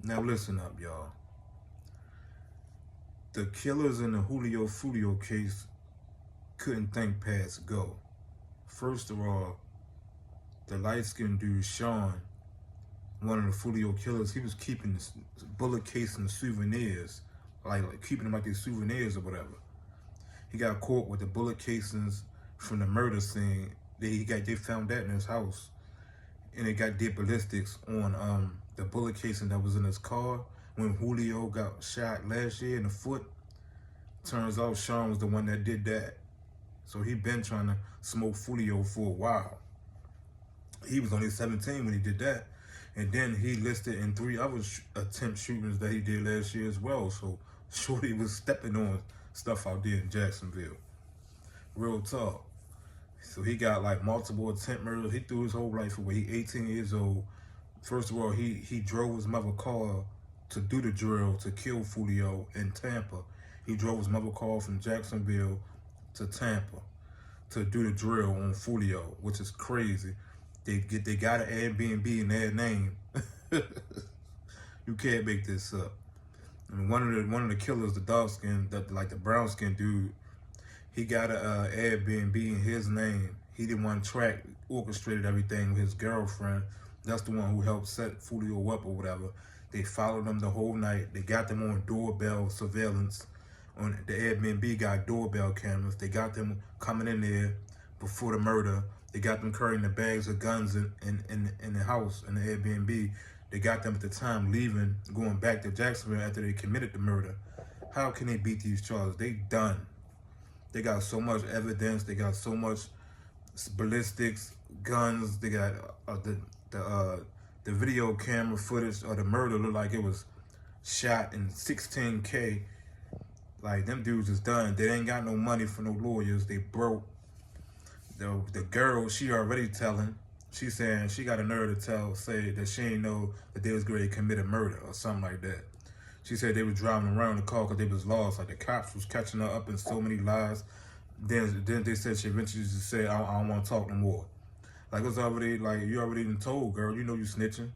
Now listen up, y'all. The killers in the Foolio case couldn't think past go. First of all, the light-skinned dude, Sean, one of the Foolio killers, he was keeping this bullet case and souvenirs, like keeping them like these souvenirs or whatever. He got caught with the bullet casings from the murder scene. They found that in his house, and they got deep ballistics on the bullet casing that was in his car when Julio got shot last year in the foot. Turns out Sean was the one that did that. So he been trying to smoke Foolio for a while. He was only 17 when he did that. And then he listed in 3 other attempt shootings that he did last year as well. So Shorty was stepping on stuff out there in Jacksonville. Real talk. So he got like multiple attempt murders. He threw his whole life away. He 18 years old. First of all, he drove his mother's car to do the drill to kill Foolio in Tampa. He drove his mother's car from Jacksonville to Tampa to do the drill on Foolio, which is crazy. They got an Airbnb in their name. You can't make this up. I mean, one of the killers, the dark skin, like the brown skin dude, he got an Airbnb in his name. He didn't want to track, orchestrated everything with his girlfriend. That's the one who helped set Foolio up or whatever. They followed him the whole night. They got them on doorbell surveillance. On the Airbnb got doorbell cameras. They got them coming in there before the murder. They got them carrying the bags of guns in the house, in the Airbnb. They got them at the time leaving, going back to Jacksonville after they committed the murder. How can they beat these charges? They done. They got so much evidence. They got so much ballistics, guns. They got the video camera footage of the murder looked like it was shot in 16K. Like, them dudes is done. They ain't got no money for no lawyers. They broke. The girl, she already telling. She saying she got a nerve to say that she ain't know that they was going to commit a murder or something like that. She said they was driving around the car because they was lost. Like, the cops was catching her up in so many lies. Then they said she eventually just said, I don't want to talk no more. Like, it's already, like, you already done told, girl. You know you snitching.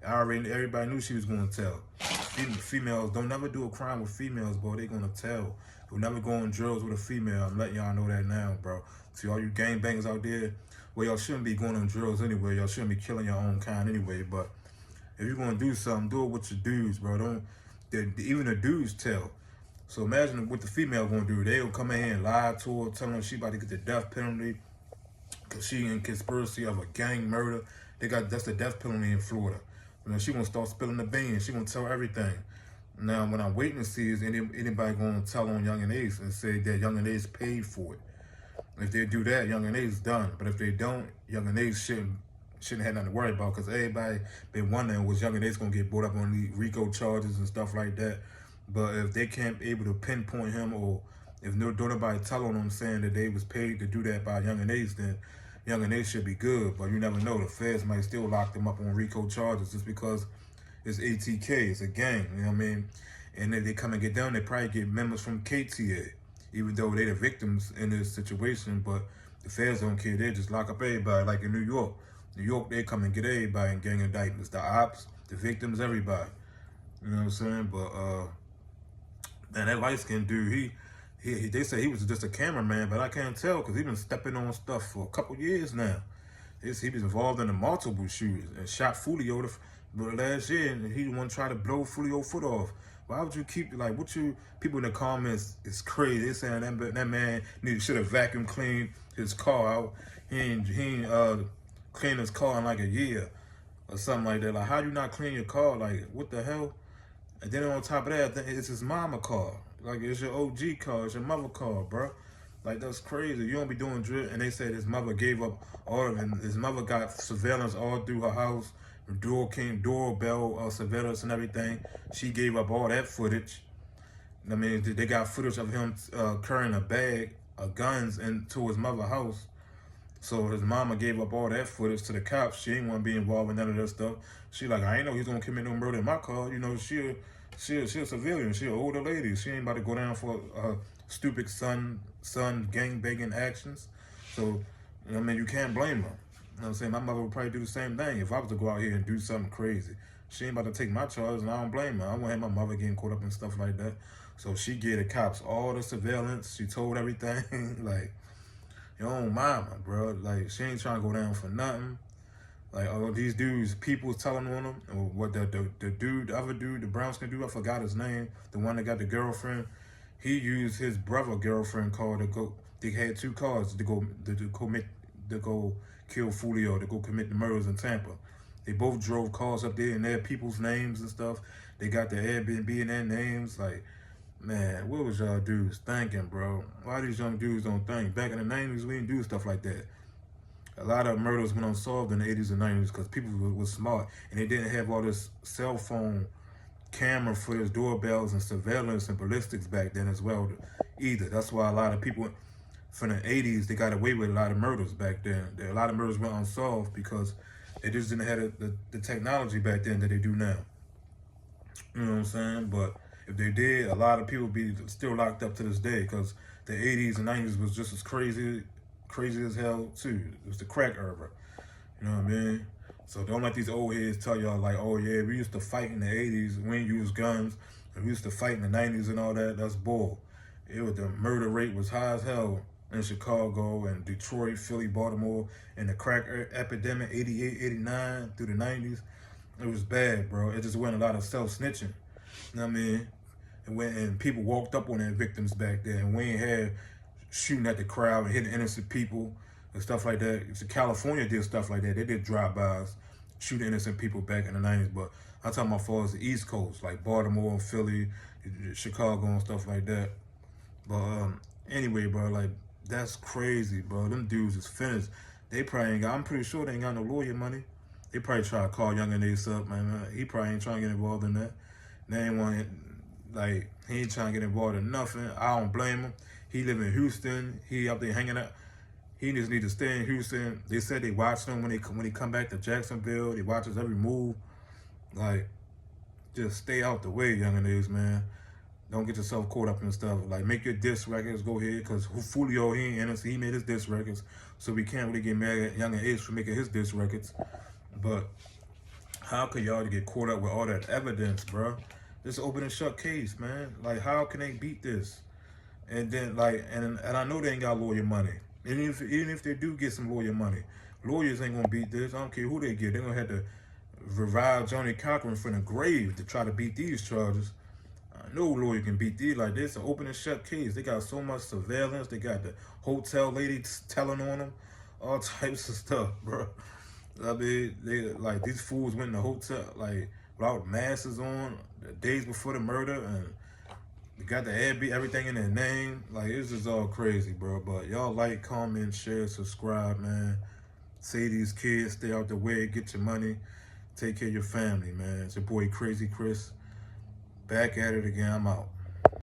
Everybody knew she was going to tell. Females, don't never do a crime with females, bro. They going to tell. You'll never go on drills with a female. I'm letting y'all know that now, bro. See, all you gangbangers out there, well, y'all shouldn't be going on drills anyway. Y'all shouldn't be killing your own kind anyway. But if you're going to do something, do it with your dudes, bro. Even the dudes tell. So imagine what the female going to do. They'll come in here and lie to her, telling her she about to get the death penalty because she in conspiracy of a gang murder. That's the death penalty in Florida. And then she going to start spilling the beans. She going to tell everything. Now, what I'm waiting to see is anybody going to tell on Young and Ace and say that Young and Ace paid for it. If they do that, Young and Ace done. But if they don't, Young and Ace shouldn't have nothing to worry about because everybody been wondering was Young and Ace going to get brought up on the RICO charges and stuff like that. But if they can't be able to pinpoint him, or if don't nobody tell on them saying that they was paid to do that by Young and Ace, then Young and Ace should be good. But you never know. The feds might still lock them up on RICO charges just because it's ATK. It's a gang. You know what I mean? And then they come and get down, they probably get members from KTA, even though they the victims in this situation. But the feds don't care. They just lock up everybody, like in New York. New York, they come and get everybody in gang indictments. The ops, the victims, everybody. You know what I'm saying? But man, that light-skinned dude, they say he was just a cameraman, but I can't tell because he been stepping on stuff for a couple years now. He was involved in the multiple shootings and shot Foolio last year, and he the one try to blow Foolio foot off. Why would you keep, like, people in the comments is crazy. They saying that man should have vacuum cleaned his car out. He ain't cleaned his car in like a year or something like that. Like, how you not clean your car? Like, what the hell? And then on top of that, it's his mama car. Like, it's your OG car, it's your mother car, bro. Like, that's crazy. You don't be doing drill. And they said his mother gave up all of it. His mother got surveillance all through her house. Doorbell surveillance and everything. She gave up all that footage. I mean, they got footage of him carrying a bag of guns into his mother's house. So his mama gave up all that footage to the cops. She ain't want to be involved in none of that stuff. She like, I ain't know he's gonna commit no murder in my car. You know, she a civilian. She an older lady. She ain't about to go down for stupid son gang banging actions. So, I mean, you can't blame her. You know what I'm saying? My mother would probably do the same thing if I was to go out here and do something crazy. She ain't about to take my charges, and I don't blame her. I won't have my mother getting caught up in stuff like that. So she gave the cops all the surveillance. She told everything. Like, your own mama, bro. Like, she ain't trying to go down for nothing. Like, all these dudes, people telling on them. And what the dude, the other dude, the brown skin dude, I forgot his name. The one that got the girlfriend. He used his brother girlfriend car to go. They had 2 cars to go kill Foolio, to go commit the murders in Tampa. They both drove cars up there and their people's names and stuff. They got the Airbnb in their names. Like, man, what was y'all dudes thinking, bro? Why these young dudes don't think? Back in the 90s, we didn't do stuff like that. A lot of murders went unsolved in the 80s and 90s because people were smart and they didn't have all this cell phone camera footage, doorbells, and surveillance and ballistics back then as well either. That's why a lot of people from the 80s, they got away with a lot of murders back then. A lot of murders went unsolved because they just didn't have the technology back then that they do now. You know what I'm saying? But if they did, a lot of people be still locked up to this day because the 80s and 90s was just as crazy as hell too. It was the crack era. You know what I mean? So don't let these old heads tell y'all like, oh yeah, we used to fight in the 80s, we didn't use guns, and we used to fight in the 90s and all that. That's bull. The murder rate was high as hell in Chicago and Detroit, Philly, Baltimore, and the crack epidemic, 88, 89 through the 90s. It was bad, bro. It just went a lot of self-snitching. You know what I mean? And people walked up on their victims back then. And we ain't had shooting at the crowd and hitting innocent people and stuff like that. So California did stuff like that. They did drive-bys, shooting innocent people back in the 90s. But I'm talking about far as the East Coast, like Baltimore and Philly, Chicago and stuff like that. But anyway, bro, like, that's crazy, bro. Them dudes is finished. They probably ain't got, I'm pretty sure they ain't got no lawyer money. They probably try to call Young and Ace up, man. He probably ain't trying to get involved in that. They ain't want it, like, he ain't trying to get involved in nothing. I don't blame him. He live in Houston. He up there hanging out. He just need to stay in Houston. They said they watch him when he come back to Jacksonville. They watch his every move. Like, just stay out the way, Young and Ace, man. Don't get yourself caught up in stuff. Like, make your diss records, go ahead, because Foolio, he ain't innocent. He made his diss records, so we can't really get mad at Young and Ace for making his diss records. But how could y'all get caught up with all that evidence, bro? This open and shut case, man. Like, how can they beat this? And then, like, and I know they ain't got lawyer money. Even if they do get some lawyer money, lawyers ain't gonna beat this. I don't care who they get. They're gonna have to revive Johnny Cochran from the grave to try to beat these charges. No lawyer can beat these like this. An open and shut case. They got so much surveillance. They got the hotel lady telling on them, all types of stuff, bro. I mean, like, these fools went in the hotel like without masks on the days before the murder, and they got the Airbnb, everything in their name. Like, it's just all crazy, bro. But y'all like, comment, share, subscribe, man. Say these kids, stay out the way, get your money, take care of your family, man. It's your boy Crazy Chris. Back at it again. I'm out.